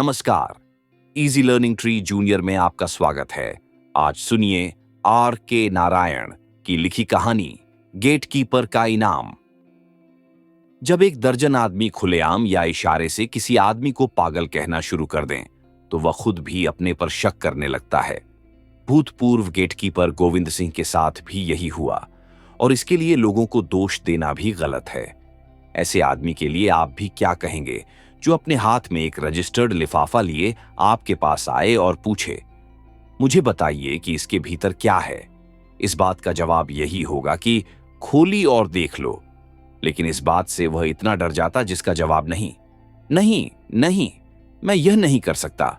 नमस्कार। Easy learning tree junior में आपका स्वागत है। आज सुनिए R.K. नारायण की लिखी कहानी गेटकीपर का इनाम। जब एक दर्जन आदमी खुलेआम या इशारे से किसी आदमी को पागल कहना शुरू कर दें तो वह खुद भी अपने पर शक करने लगता है। भूतपूर्व गेटकीपर गोविंद सिंह के साथ भी यही हुआ और इसके लिए लोगों को दोष देना भी गलत है। ऐसे आदमी के लिए आप भी क्या कहेंगे जो अपने हाथ में एक रजिस्टर्ड लिफाफा लिए आपके पास आए और पूछे, मुझे बताइए कि इसके भीतर क्या है। इस बात का जवाब यही होगा कि खोली और देख लो। लेकिन इस बात से वह इतना डर जाता जिसका जवाब नहीं, नहीं नहीं, मैं यह नहीं कर सकता।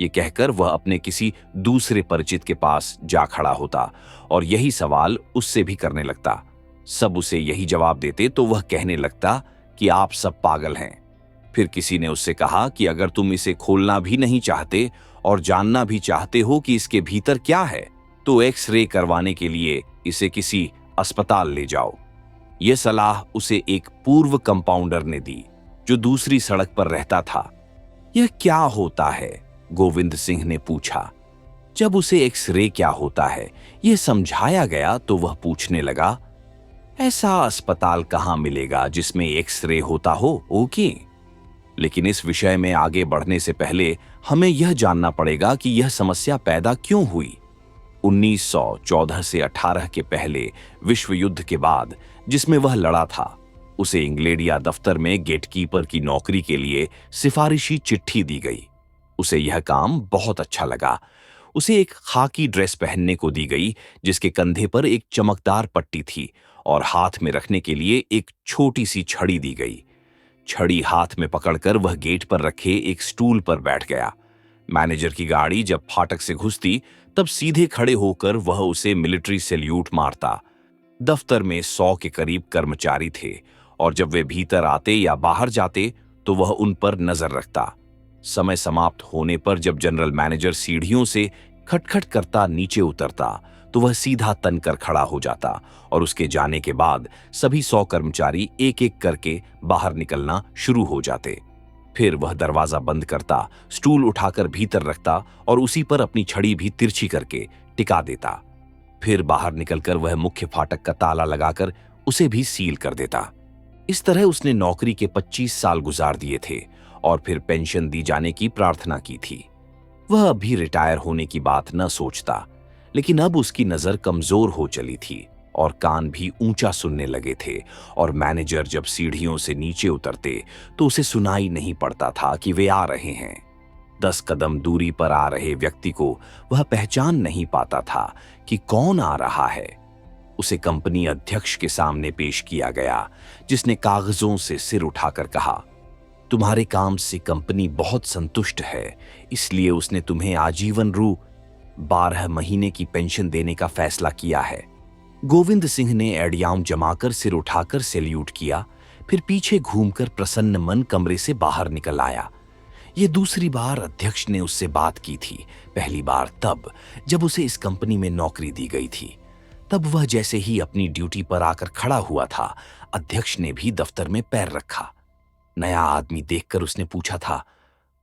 ये कहकर वह अपने किसी दूसरे परिचित के पास जा खड़ा होता और यही सवाल उससे भी करने लगता। सब उसे यही जवाब देते तो वह कहने लगता कि आप सब पागल हैं। फिर किसी ने उससे कहा कि अगर तुम इसे खोलना भी नहीं चाहते और जानना भी चाहते हो कि इसके भीतर क्या है तो एक्स-रे करवाने के लिए इसे किसी अस्पताल ले जाओ। यह सलाह उसे एक पूर्व कंपाउंडर ने दी जो दूसरी सड़क पर रहता था। यह क्या होता है? गोविंद सिंह ने पूछा। जब उसे एक्स-रे क्या होता है यह समझाया गया तो वह पूछने लगा, ऐसा अस्पताल कहां मिलेगा जिसमें एक्स-रे होता हो? ओके, लेकिन इस विषय में आगे बढ़ने से पहले हमें यह जानना पड़ेगा कि यह समस्या पैदा क्यों हुई। 1914 से 18 के पहले विश्व युद्ध के बाद जिसमें वह लड़ा था, उसे इंग्लेडिया दफ्तर में गेटकीपर की नौकरी के लिए सिफारिशी चिट्ठी दी गई। उसे यह काम बहुत अच्छा लगा। उसे एक खाकी ड्रेस पहनने को दी गई जिसके कंधे पर एक चमकदार पट्टी थी और हाथ में रखने के लिए एक छोटी सी छड़ी दी गई। छड़ी हाथ में पकड़कर वह गेट पर रखे एक स्टूल पर बैठ गया। मैनेजर की गाड़ी जब फाटक से घुसती तब सीधे खड़े होकर वह उसे मिलिट्री सैल्यूट मारता। दफ्तर में 100 के करीब कर्मचारी थे और जब वे भीतर आते या बाहर जाते तो वह उन पर नजर रखता। समय समाप्त होने पर जब जनरल मैनेजर सीढ़ियों से खटखट करता नीचे उतरता तो वह सीधा तनकर खड़ा हो जाता और उसके जाने के बाद सभी 100 कर्मचारी एक एक करके बाहर निकलना शुरू हो जाते। फिर वह दरवाजा बंद करता, स्टूल उठाकर भीतर रखता और उसी पर अपनी छड़ी भी तिरछी करके टिका देता। फिर बाहर निकलकर वह मुख्य फाटक का ताला लगाकर उसे भी सील कर देता। इस तरह उसने नौकरी के 25 साल गुजार दिए थे और फिर पेंशन दी जाने की प्रार्थना की थी। वह अभी रिटायर होने की बात न सोचता, लेकिन अब उसकी नजर कमजोर हो चली थी और कान भी ऊंचा सुनने लगे थे और मैनेजर जब सीढ़ियों से नीचे उतरते तो उसे सुनाई नहीं पड़ता था कि वे आ रहे हैं। 10 कदम दूरी पर आ रहे व्यक्ति को वह पहचान नहीं पाता था कि कौन आ रहा है। उसे कंपनी अध्यक्ष के सामने पेश किया गया जिसने कागजों से सिर उठाकर कहा, तुम्हारे काम से कंपनी बहुत संतुष्ट है, इसलिए उसने तुम्हें आजीवन 12 महीने की पेंशन देने का फैसला किया है। गोविंद सिंह ने एडियाम जमाकर सिर उठाकर सैल्यूट किया, फिर पीछे घूमकर प्रसन्न मन कमरे से बाहर निकल आया। यह दूसरी बार अध्यक्ष ने उससे बात की थी। पहली बार तब जब उसे इस कंपनी में नौकरी दी गई थी। तब वह जैसे ही अपनी ड्यूटी पर आकर खड़ा हुआ था, अध्यक्ष ने भी दफ्तर में पैर रखा। नया आदमी देखकर उसने पूछा था,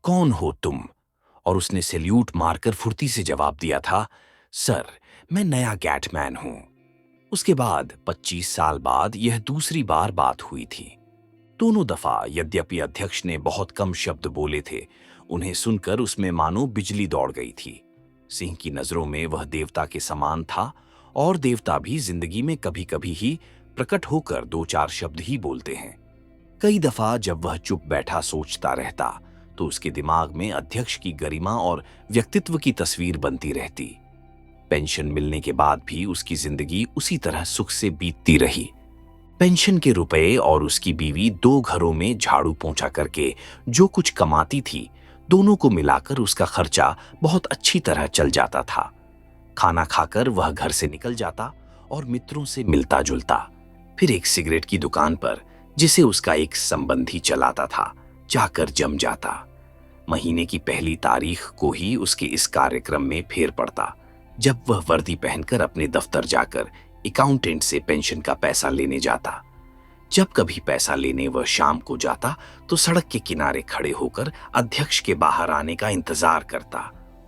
कौन हो तुम? और उसने सैल्यूट मारकर फुर्ती से जवाब दिया था, सर, मैं नया गैटमैन हूं। उसके बाद 25 साल बाद यह दूसरी बार बात हुई थी। दोनों दफा यद्यपि अध्यक्ष ने बहुत कम शब्द बोले थे, उन्हें सुनकर उसमें मानो बिजली दौड़ गई थी। सिंह की नजरों में वह देवता के समान था और देवता भी जिंदगी में कभी कभी ही प्रकट होकर 2-4 शब्द ही बोलते हैं। कई दफा जब वह चुप बैठा सोचता रहता तो उसके दिमाग में अध्यक्ष की गरिमा और व्यक्तित्व की तस्वीर बनती रहती। पेंशन मिलने के बाद भी उसकी जिंदगी उसी तरह सुख से बीतती रही। पेंशन के रुपए और उसकी बीवी 2 घरों में झाड़ू पोंछा करके जो कुछ कमाती थी, दोनों को मिलाकर उसका खर्चा बहुत अच्छी तरह चल जाता था। खाना खाकर वह घर से निकल जाता और मित्रों से मिलता जुलता, फिर एक सिगरेट की दुकान पर जिसे उसका एक संबंधी चलाता था जाकर जम जाता। महीने की पहली तारीख को ही उसके इस कार्यक्रम में फेर पड़ता जब वह वर्दी पहनकर अपने दफ्तर जाकर अकाउंटेंट से पेंशन का पैसा लेने जाता। जब कभी पैसा लेने वह शाम को जाता तो सड़क के किनारे खड़े होकर अध्यक्ष के बाहर आने का इंतजार करता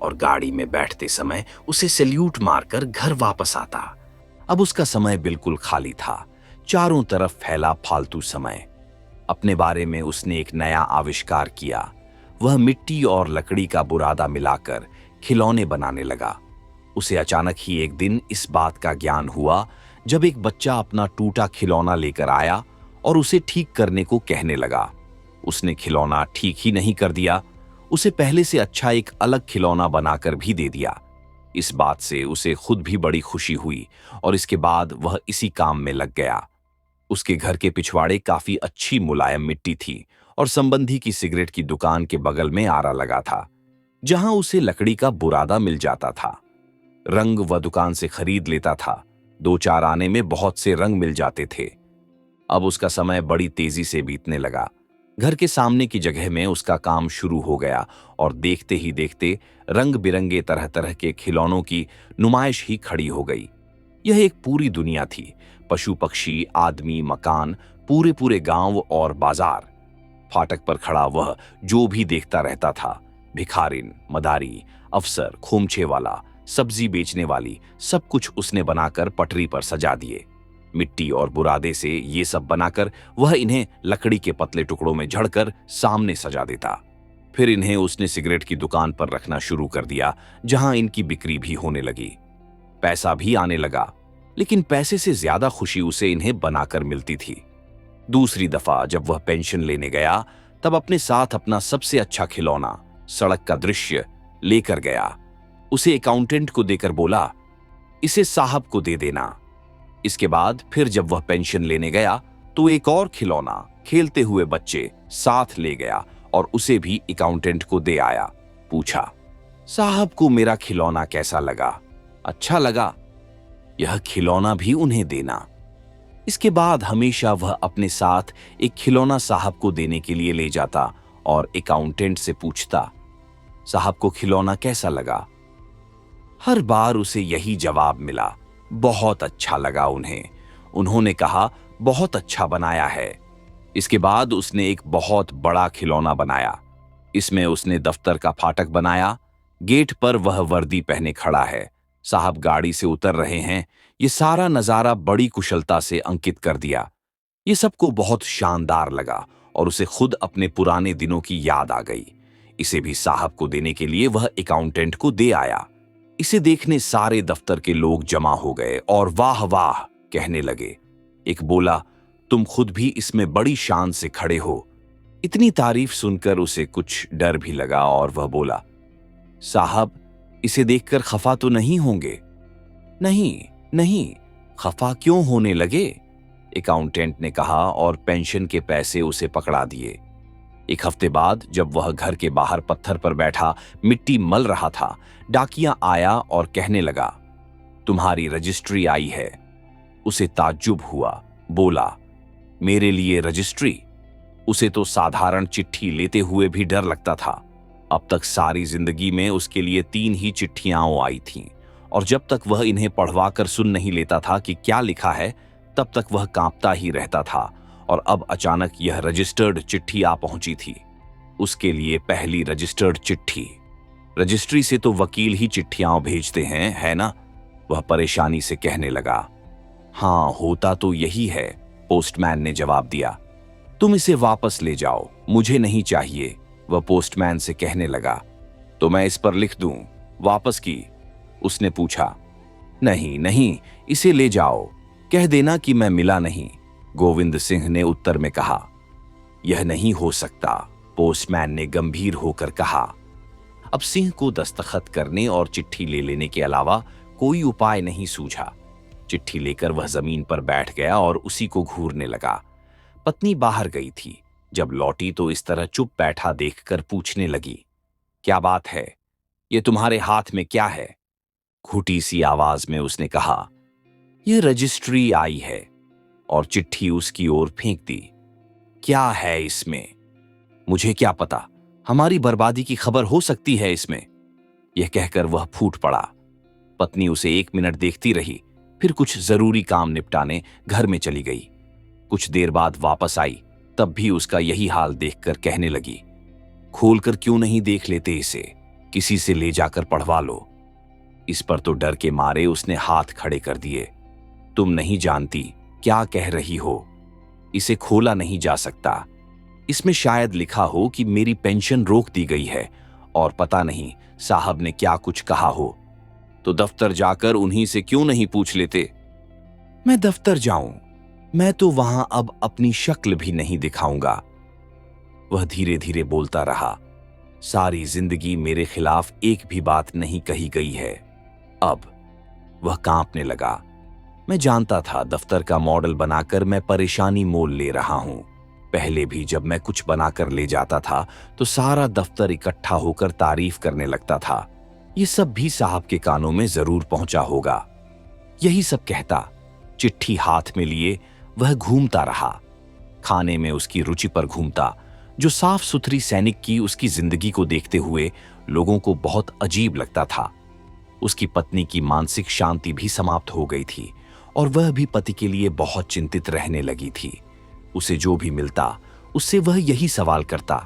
और गाड़ी में बैठते समय उसे सैल्यूट मारकर घर वापस आता। अब उसका समय बिल्कुल खाली था, चारों तरफ फैला फालतू समय। अपने बारे में उसने एक नया आविष्कार किया। वह मिट्टी और लकड़ी का बुरादा मिलाकर खिलौने बनाने लगा। उसे अचानक ही एक दिन इस बात का ज्ञान हुआ जब एक बच्चा अपना टूटा खिलौना लेकर आया और उसे ठीक करने को कहने लगा। उसने खिलौना ठीक ही नहीं कर दिया, उसे पहले से अच्छा एक अलग खिलौना बनाकर भी दे दिया। इस बात से उसे खुद भी बड़ी खुशी हुई और इसके बाद वह इसी काम में लग गया। उसके घर के पिछवाड़े काफी अच्छी मुलायम मिट्टी थी और संबंधी की सिगरेट की दुकान के बगल में आरा लगा था, जहां उसे लकड़ी का बुरादा मिल जाता था। रंग वह दुकान से खरीद लेता था। 2-4 आने में बहुत से रंग मिल जाते थे। अब उसका समय बड़ी तेजी से बीतने लगा। घर के सामने की जगह में उसका काम शुरू हो गया और देखते ही देखते रंग बिरंगे तरह तरह के खिलौनों की नुमाइश ही खड़ी हो गई। यह एक पूरी दुनिया थी। पशु पक्षी, आदमी, मकान, पूरे पूरे गांव और बाजार। फाटक पर खड़ा वह जो भी देखता रहता था, भिखारिन, मदारी, अफसर, खोमचे वाला, सब्जी बेचने वाली, सब कुछ उसने बनाकर पटरी पर सजा दिए। मिट्टी और बुरादे से ये सब बनाकर वह इन्हें लकड़ी के पतले टुकड़ों में झड़कर सामने सजा देता। फिर इन्हें उसने सिगरेट की दुकान पर रखना शुरू कर दिया, जहां इनकी बिक्री भी होने लगी। पैसा भी आने लगा, लेकिन पैसे से ज्यादा खुशी उसे इन्हें बनाकर मिलती थी। दूसरी दफा जब वह पेंशन लेने गया, तब अपने साथ अपना सबसे अच्छा खिलौना, सड़क का दृश्य, लेकर गया। उसे अकाउंटेंट को देकर बोला, इसे साहब को दे देना। इसके बाद फिर जब वह पेंशन लेने गया तो एक और खिलौना, खेलते हुए बच्चे, साथ ले गया और उसे भी अकाउंटेंट को दे आया। पूछा, साहब को मेरा खिलौना कैसा लगा? अच्छा लगा? यह खिलौना भी उन्हें देना। इसके बाद हमेशा वह अपने साथ एक खिलौना साहब को देने के लिए ले जाता और अकाउंटेंट से पूछता, साहब को खिलौना कैसा लगा? हर बार उसे यही जवाब मिला, बहुत अच्छा लगा उन्हें। उन्होंने कहा, बहुत अच्छा बनाया है। इसके बाद उसने एक बहुत बड़ा खिलौना बनाया। इसमें उसने दफ्तर का फाटक बनाया। गेट पर वह वर्दी पहने खड़ा है, साहब गाड़ी से उतर रहे हैं। ये सारा नजारा बड़ी कुशलता से अंकित कर दिया। ये सबको बहुत शानदार लगा और उसे खुद अपने पुराने दिनों की याद आ गई। इसे भी साहब को देने के लिए वह अकाउंटेंट को दे आया। इसे देखने सारे दफ्तर के लोग जमा हो गए और वाह वाह कहने लगे। एक बोला, तुम खुद भी इसमें बड़ी शान से खड़े हो। इतनी तारीफ सुनकर उसे कुछ डर भी लगा और वह बोला, साहब इसे देखकर खफा तो नहीं होंगे? नहीं नहीं, खफा क्यों होने लगे? अकाउंटेंट ने कहा और पेंशन के पैसे उसे पकड़ा दिए। एक हफ्ते बाद जब वह घर के बाहर पत्थर पर बैठा मिट्टी मल रहा था, डाकिया आया और कहने लगा, तुम्हारी रजिस्ट्री आई है। उसे ताज्जुब हुआ, बोला, मेरे लिए रजिस्ट्री? उसे तो साधारण चिट्ठी लेते हुए भी डर लगता था। अब तक सारी जिंदगी में उसके लिए 3 ही चिट्ठियां आई थीं और जब तक वह इन्हें पढ़वा कर सुन नहीं लेता था कि क्या लिखा है, तब तक वह कांपता ही रहता था। और अब अचानक यह रजिस्टर्ड चिट्ठी आ पहुंची थी। उसके लिए पहली रजिस्टर्ड चिट्ठी। रजिस्ट्री से तो वकील ही चिट्ठियां भेजते हैं, है ना? वह परेशानी से कहने लगा। हाँ, होता तो यही है, पोस्टमैन ने जवाब दिया। तुम इसे वापस ले जाओ, मुझे नहीं चाहिए, वह पोस्टमैन से कहने लगा। तो मैं इस पर लिख दूं, वापस की? उसने पूछा। नहीं नहीं, इसे ले जाओ, कह देना कि मैं मिला नहीं, गोविंद सिंह ने उत्तर में कहा। यह नहीं हो सकता, पोस्टमैन ने गंभीर होकर कहा। अब सिंह को दस्तखत करने और चिट्ठी ले लेने के अलावा कोई उपाय नहीं सूझा। चिट्ठी लेकर वह जमीन पर बैठ गया और उसी को घूरने लगा। पत्नी बाहर गई थी। जब लौटी तो इस तरह चुप बैठा देखकर पूछने लगी, क्या बात है? ये तुम्हारे हाथ में क्या है? घुटी सी आवाज में उसने कहा, यह रजिस्ट्री आई है, और चिट्ठी उसकी ओर फेंक दी। क्या है इसमें? मुझे क्या पता, हमारी बर्बादी की खबर हो सकती है इसमें। यह कहकर वह फूट पड़ा। पत्नी उसे 1 मिनट देखती रही, फिर कुछ जरूरी काम निपटाने घर में चली गई। कुछ देर बाद वापस आई, तब भी उसका यही हाल देखकर कहने लगी, खोलकर क्यों नहीं देख लेते इसे, किसी से ले जाकर पढ़वा लो। इस पर तो डर के मारे उसने हाथ खड़े कर दिए। तुम नहीं जानती क्या कह रही हो, इसे खोला नहीं जा सकता। इसमें शायद लिखा हो कि मेरी पेंशन रोक दी गई है और पता नहीं साहब ने क्या कुछ कहा हो। तो दफ्तर जाकर उन्हीं से क्यों नहीं पूछ लेते। मैं दफ्तर जाऊं? मैं तो वहां अब अपनी शक्ल भी नहीं दिखाऊंगा। वह धीरे धीरे बोलता रहा, सारी जिंदगी मेरे खिलाफ एक भी बात नहीं कही गई है। अब वह कांपने लगा। मैं जानता था दफ्तर का मॉडल बनाकर मैं परेशानी मोल ले रहा हूं। पहले भी जब मैं कुछ बनाकर ले जाता था तो सारा दफ्तर इकट्ठा होकर तारीफ करने लगता था। ये सब भी साहब के कानों में जरूर पहुंचा होगा। यही सब कहता, चिट्ठी हाथ में लिए वह घूमता रहा। खाने में उसकी रुचि पर घूमता, जो साफ सुथरी सैनिक की उसकी जिंदगी को देखते हुए लोगों को बहुत अजीब लगता था। उसकी पत्नी की मानसिक शांति भी समाप्त हो गई थी और वह भी पति के लिए बहुत चिंतित रहने लगी थी। उसे जो भी मिलता उससे वह यही सवाल करता,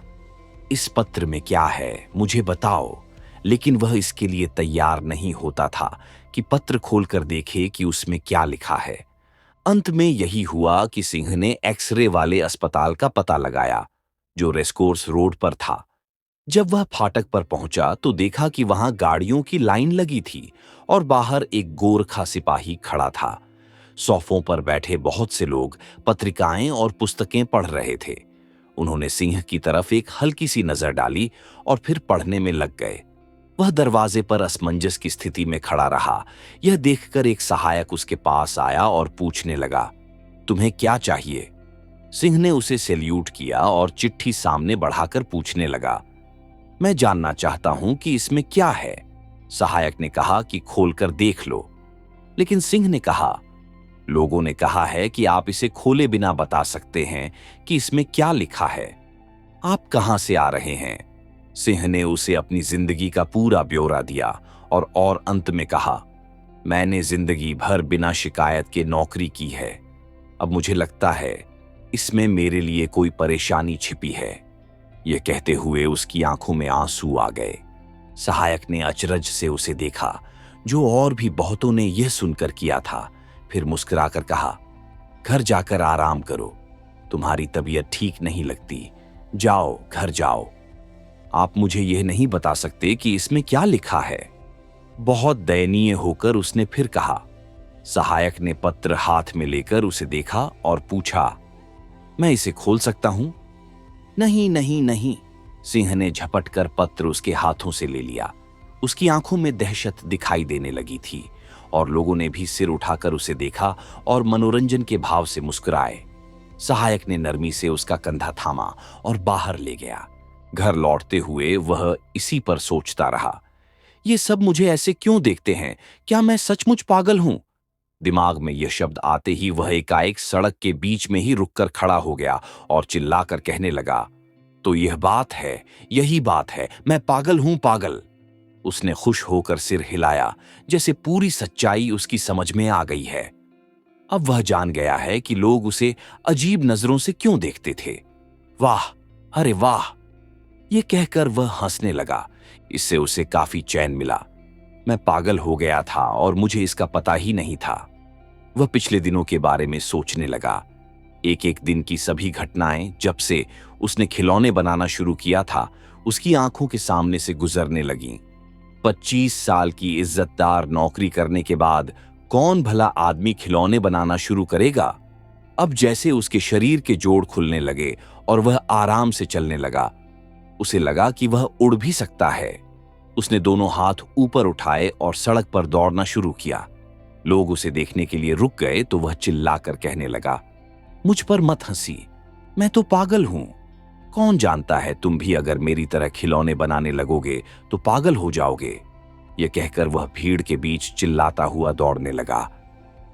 इस पत्र में क्या है, मुझे बताओ। लेकिन वह इसके लिए तैयार नहीं होता था कि पत्र खोलकर देखे कि उसमें क्या लिखा है। अंत में यही हुआ कि सिंह ने एक्सरे वाले अस्पताल का पता लगाया, जो रेसकोर्स रोड पर था। जब वह फाटक पर पहुंचा तो देखा कि वहां गाड़ियों की लाइन लगी थी और बाहर एक गोरखा सिपाही खड़ा था। सोफों पर बैठे बहुत से लोग पत्रिकाएं और पुस्तकें पढ़ रहे थे। उन्होंने सिंह की तरफ एक हल्की सी नजर डाली और फिर पढ़ने में लग गए। वह दरवाजे पर असमंजस की स्थिति में खड़ा रहा। यह देखकर एक सहायक उसके पास आया और पूछने लगा, तुम्हें क्या चाहिए? सिंह ने उसे सैल्यूट किया और चिट्ठी सामने बढ़ाकर पूछने लगा, मैं जानना चाहता हूं कि इसमें क्या है। सहायक ने कहा कि खोलकर देख लो। लेकिन सिंह ने कहा, लोगों ने कहा है कि आप इसे खोले बिना बता सकते हैं कि इसमें क्या लिखा है। आप कहां से आ रहे हैं? सिंह ने उसे अपनी जिंदगी का पूरा ब्यौरा दिया और अंत में कहा, मैंने जिंदगी भर बिना शिकायत के नौकरी की है। अब मुझे लगता है इसमें मेरे लिए कोई परेशानी छिपी है। यह कहते हुए उसकी आंखों में आंसू आ गए। सहायक ने अचरज से उसे देखा, जो और भी बहुतों ने यह सुनकर किया था। फिर मुस्कुराकर कहा, घर जाकर आराम करो, तुम्हारी तबीयत ठीक नहीं लगती, जाओ घर जाओ। आप मुझे यह नहीं बता सकते कि इसमें क्या लिखा है? बहुत दयनीय होकर उसने फिर कहा। सहायक ने पत्र हाथ में लेकर उसे देखा और पूछा, मैं इसे खोल सकता हूं? नहीं नहीं नहीं, सिंह ने झपटकर पत्र उसके हाथों से ले लिया। उसकी आंखों में दहशत दिखाई देने लगी थी और लोगों ने भी सिर उठाकर उसे देखा और मनोरंजन के भाव से मुस्कुराए। सहायक ने नरमी से उसका कंधा थामा और बाहर ले गया। घर लौटते हुए वह इसी पर सोचता रहा, ये सब मुझे ऐसे क्यों देखते हैं? क्या मैं सचमुच पागल हूं? दिमाग में यह शब्द आते ही वह एकाएक सड़क के बीच में ही रुककर खड़ा हो गया और चिल्लाकर कहने लगा, तो यह बात है, यही बात है, मैं पागल हूं, पागल। उसने खुश होकर सिर हिलाया, जैसे पूरी सच्चाई उसकी समझ में आ गई है। अब वह जान गया है कि लोग उसे अजीब नजरों से क्यों देखते थे। वाह, अरे वाह, ये कहकर वह हंसने लगा। इससे उसे काफी चैन मिला। मैं पागल हो गया था और मुझे इसका पता ही नहीं था। वह पिछले दिनों के बारे में सोचने लगा। एक एक दिन की सभी घटनाएं जब से उसने खिलौने बनाना शुरू किया था उसकी आंखों के सामने से गुजरने लगीं। 25 साल की इज्जतदार नौकरी करने के बाद कौन भला आदमी खिलौने बनाना शुरू करेगा? अब जैसे उसके शरीर के जोड़ खुलने लगे और वह आराम से चलने लगा। उसे लगा कि वह उड़ भी सकता है। उसने दोनों हाथ ऊपर उठाए और सड़क पर दौड़ना शुरू किया। लोग उसे देखने के लिए रुक गए तो वह चिल्लाकर कहने लगा, मुझ पर मत हंसी, मैं तो पागल हूं। कौन जानता है तुम भी अगर मेरी तरह खिलौने बनाने लगोगे तो पागल हो जाओगे। यह कहकर वह भीड़ के बीच चिल्लाता हुआ दौड़ने लगा।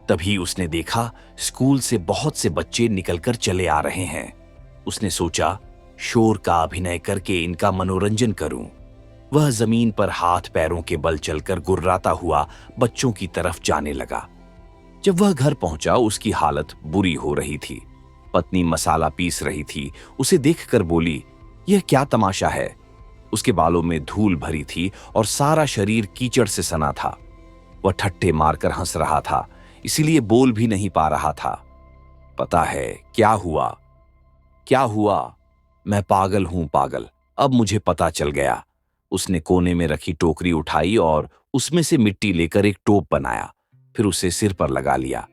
तभी उसने देखा स्कूल से बहुत से बच्चे निकलकर चले आ रहे हैं। उसने सोचा, शोर का अभिनय करके इनका मनोरंजन करूं। वह जमीन पर हाथ पैरों के बल चलकर गुर्राता हुआ बच्चों की तरफ जाने लगा। जब वह घर पहुंचा उसकी हालत बुरी हो रही थी। पत्नी मसाला पीस रही थी। उसे देखकर बोली, यह क्या तमाशा है? उसके बालों में धूल भरी थी और सारा शरीर कीचड़ से सना था। वह ठट्ठे मारकर हंस रहा था, इसीलिए बोल भी नहीं पा रहा था। पता है क्या हुआ? क्या हुआ? मैं पागल हूं, पागल। अब मुझे पता चल गया। उसने कोने में रखी टोकरी उठाई और उसमें से मिट्टी लेकर एक टोप बनाया। फिर उसे सिर पर लगा लिया।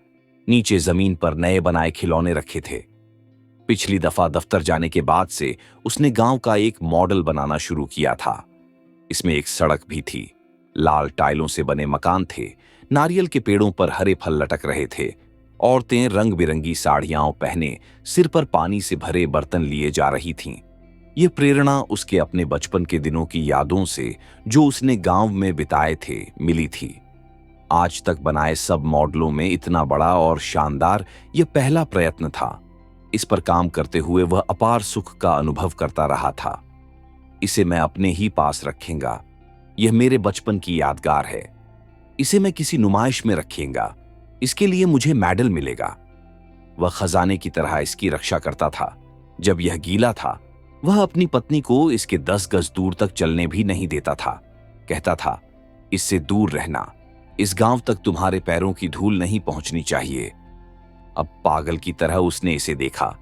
नीचे जमीन पर नए बनाए खिलौने रखे थे। पिछली दफा दफ्तर जाने के बाद से उसने गांव का एक मॉडल बनाना शुरू किया था। इसमें एक सड़क भी थी, लाल टाइलों से बने मकान थे, नारियल के पेड़ों पर हरे फल लटक रहे थे। औरतें रंग बिरंगी साड़ियां पहने सिर पर पानी से भरे बर्तन लिए जा रही थीं। ये प्रेरणा उसके अपने बचपन के दिनों की यादों से, जो उसने गांव में बिताए थे, मिली थी। आज तक बनाए सब मॉडलों में इतना बड़ा और शानदार यह पहला प्रयत्न था। इस पर काम करते हुए वह अपार सुख का अनुभव करता रहा था। इसे मैं अपने ही पास रखूंगा। यह मेरे बचपन की यादगार है। इसे मैं किसी नुमाइश में रखूंगा। इसके लिए मुझे मेडल मिलेगा। वह खजाने की तरह इसकी रक्षा करता था। जब यह गीला था, वह अपनी पत्नी को इसके 10 गज दूर तक चलने भी नहीं देता था। कहता था, इससे दूर रहना। इस गांव तक तुम्हारे पैरों की धूल नहीं पहुंचनी चाहिए। अब पागल की तरह उसने इसे देखा,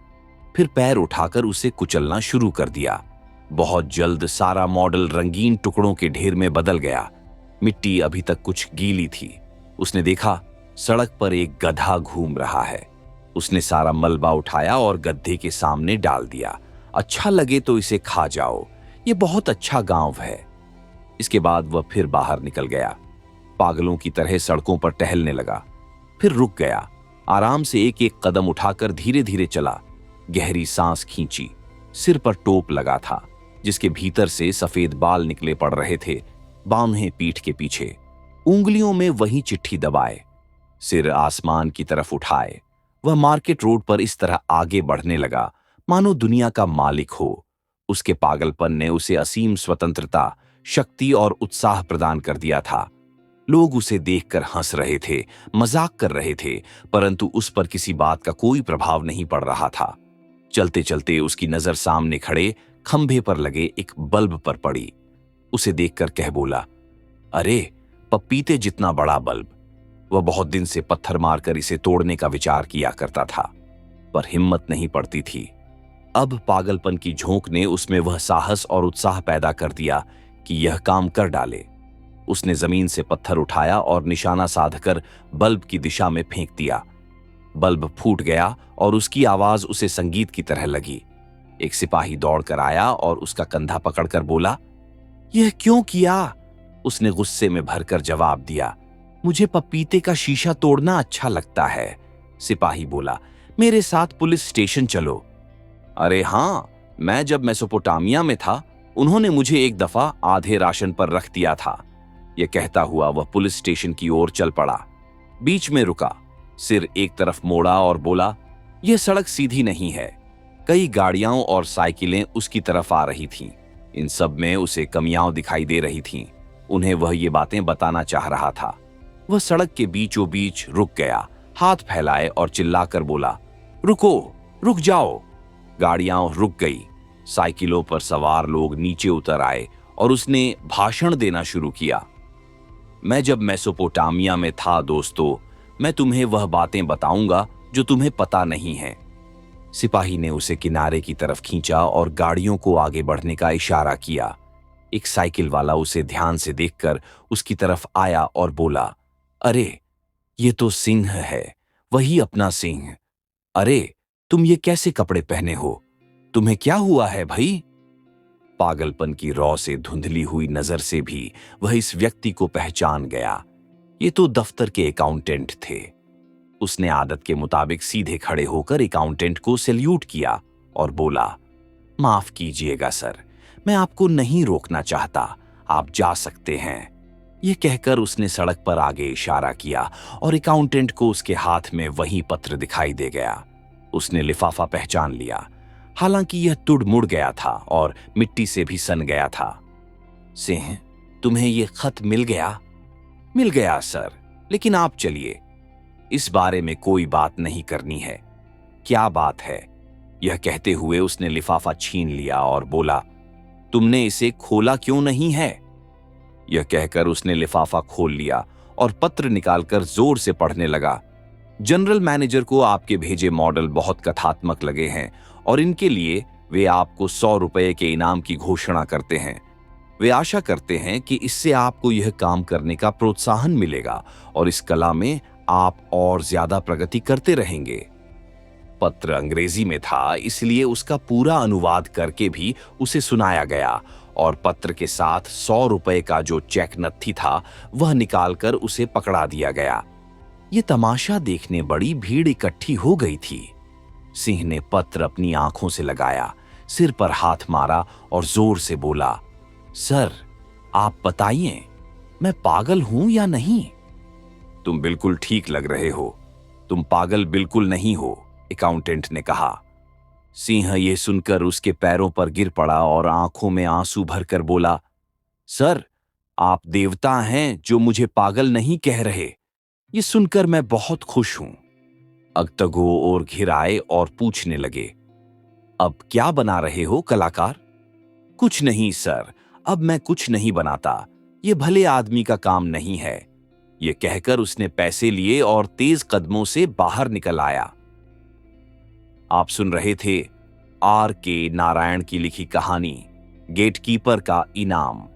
फिर पैर उठाकर उसे कुचलना शुरू कर दिया। बहुत जल्द सारा मॉडल रंगीन टुकड़ों के ढेर में बदल गया। मिट्टी अभी तक कुछ गीली थी। उसने देखा, सड़क पर एक गधा घूम रहा है। उसने सारा मलबा उठाया और गधे के सामने डाल दिया। अच्छा लगे तो इसे खा जाओ, ये बहुत अच्छा गांव है। इसके बाद वह फिर बाहर निकल गया। पागलों की तरह सड़कों पर टहलने लगा। फिर रुक गया, आराम से एक एक कदम उठाकर धीरे धीरे चला। गहरी सांस खींची। सिर पर टोप लगा था, जिसके भीतर से सफेद बाल निकले पड़ रहे थे, बांधे पीठ के पीछे। उंगलियों में वही चिट्ठी दबाए, सिर आसमान की तरफ उठाए। वह मार्केट रोड पर इस तरह आगे बढ़ने लगा मानो दुनिया का मालिक हो। उसके पागलपन ने उसे असीम स्वतंत्रता, शक्ति और उत्साह प्रदान कर दिया था। लोग उसे देखकर हंस रहे थे, मजाक कर रहे थे, परंतु उस पर किसी बात का कोई प्रभाव नहीं पड़ रहा था। चलते चलते उसकी नजर सामने खड़े खंभे पर लगे एक बल्ब पर पड़ी। उसे देखकर कह बोला, अरे, पपीते जितना बड़ा बल्ब। वह बहुत दिन से पत्थर मारकर इसे तोड़ने का विचार किया करता था, पर हिम्मत नहीं पड़ती थी। अब पागलपन की झोंक ने उसमें वह साहस और उत्साह पैदा कर दिया कि यह काम कर डाले। उसने जमीन से पत्थर उठाया और निशाना साधकर बल्ब की दिशा में फेंक दिया। बल्ब फूट गया और उसकी आवाज उसे संगीत की तरह लगी। एक सिपाही दौड़कर आया और उसका कंधा पकड़कर बोला, यह क्यों किया? उसने गुस्से में भरकर जवाब दिया, मुझे पपीते का शीशा तोड़ना अच्छा लगता है। सिपाही बोला, मेरे साथ पुलिस स्टेशन चलो। अरे हाँ, मैं जब मेसोपोटामिया में था, उन्होंने मुझे एक दफा आधे राशन पर रख दिया था। यह कहता हुआ वह पुलिस स्टेशन की ओर चल पड़ा। बीच में रुका, सिर एक तरफ मोड़ा और बोला, यह सड़क सीधी नहीं है। कई गाड़ियां और साइकिलें उसकी तरफ आ रही थीं। इन सब में उसे कमियां दिखाई दे रही थीं। उन्हें वह ये बातें बताना चाह रहा था। वह सड़क के बीचों बीच रुक गया, हाथ फैलाए और चिल्लाकर बोला, रुको, रुक जाओ। गाड़ियां रुक गई। साइकिलों पर सवार लोग नीचे उतर आए और उसने भाषण देना शुरू किया। मैं जब मेसोपोटामिया में था दोस्तों, मैं तुम्हें वह बातें बताऊंगा जो तुम्हें पता नहीं है। सिपाही ने उसे किनारे की तरफ खींचा और गाड़ियों को आगे बढ़ने का इशारा किया। एक साइकिल वाला उसे ध्यान से देखकर उसकी तरफ आया और बोला, अरे, ये तो सिंह है, वही अपना सिंह। अरे, तुम ये कैसे कपड़े पहने हो? तुम्हें क्या हुआ है भाई? पागलपन की रौ से धुंधली हुई नजर से भी वह इस व्यक्ति को पहचान गया। ये तो दफ्तर के अकाउंटेंट थे। उसने आदत के मुताबिक सीधे खड़े होकर अकाउंटेंट को सैल्यूट किया और बोला, माफ कीजिएगा सर, मैं आपको नहीं रोकना चाहता, आप जा सकते हैं। यह कहकर उसने सड़क पर आगे इशारा किया और अकाउंटेंट को उसके हाथ में वही पत्र दिखाई दे गया। उसने लिफाफा पहचान लिया, हालांकि यह तुड़ मुड़ गया था और मिट्टी से भी सन गया था। सिंह, तुम्हें यह खत मिल गया? मिल गया सर, लेकिन आप चलिए, इस बारे में कोई बात नहीं करनी है। क्या बात है। यह कहते हुए उसने लिफाफा छीन लिया और बोला, तुमने इसे खोला क्यों नहीं है? यह कहकर उसने लिफाफा खोल लिया और पत्र निकालकर जोर से पढ़ने लगा। जनरल मैनेजर को आपके भेजे मॉडल बहुत कथात्मक लगे हैं और इनके लिए वे आपको 100 रुपए के इनाम की घोषणा करते हैं। वे आशा करते हैं कि इससे आपको यह काम करने का प्रोत्साहन मिलेगा और इस कला में आप और ज्यादा प्रगति करते रहेंगे। पत्र अंग्रेजी में था, इसलिए उसका पूरा अनुवाद करके भी उसे सुनाया गया और पत्र के साथ 100 रुपए का जो चेक नत्थी था वह निकालकर उसे पकड़ा दिया गया। ये तमाशा देखने बड़ी भीड़ इकट्ठी हो गई थी। सिंह ने पत्र अपनी आंखों से लगाया, सिर पर हाथ मारा और जोर से बोला, सर, आप बताइए, मैं पागल हूं या नहीं? तुम बिल्कुल ठीक लग रहे हो। तुम पागल बिल्कुल नहीं हो, अकाउंटेंट ने कहा। सिंह ये सुनकर उसके पैरों पर गिर पड़ा और आंखों में आंसू भरकर बोला, सर, आप देवता हैं जो मुझे पागल नहीं कह रहे। ये सुनकर मैं बहुत खुश हूं। अगतगो और घिर आए और पूछने लगे, अब क्या बना रहे हो कलाकार? कुछ नहीं सर, अब मैं कुछ नहीं बनाता। ये भले आदमी का काम नहीं है। ये कहकर उसने पैसे लिए और तेज कदमों से बाहर निकल आया। आप सुन रहे थे R.K. नारायण की लिखी कहानी गेटकीपर का इनाम।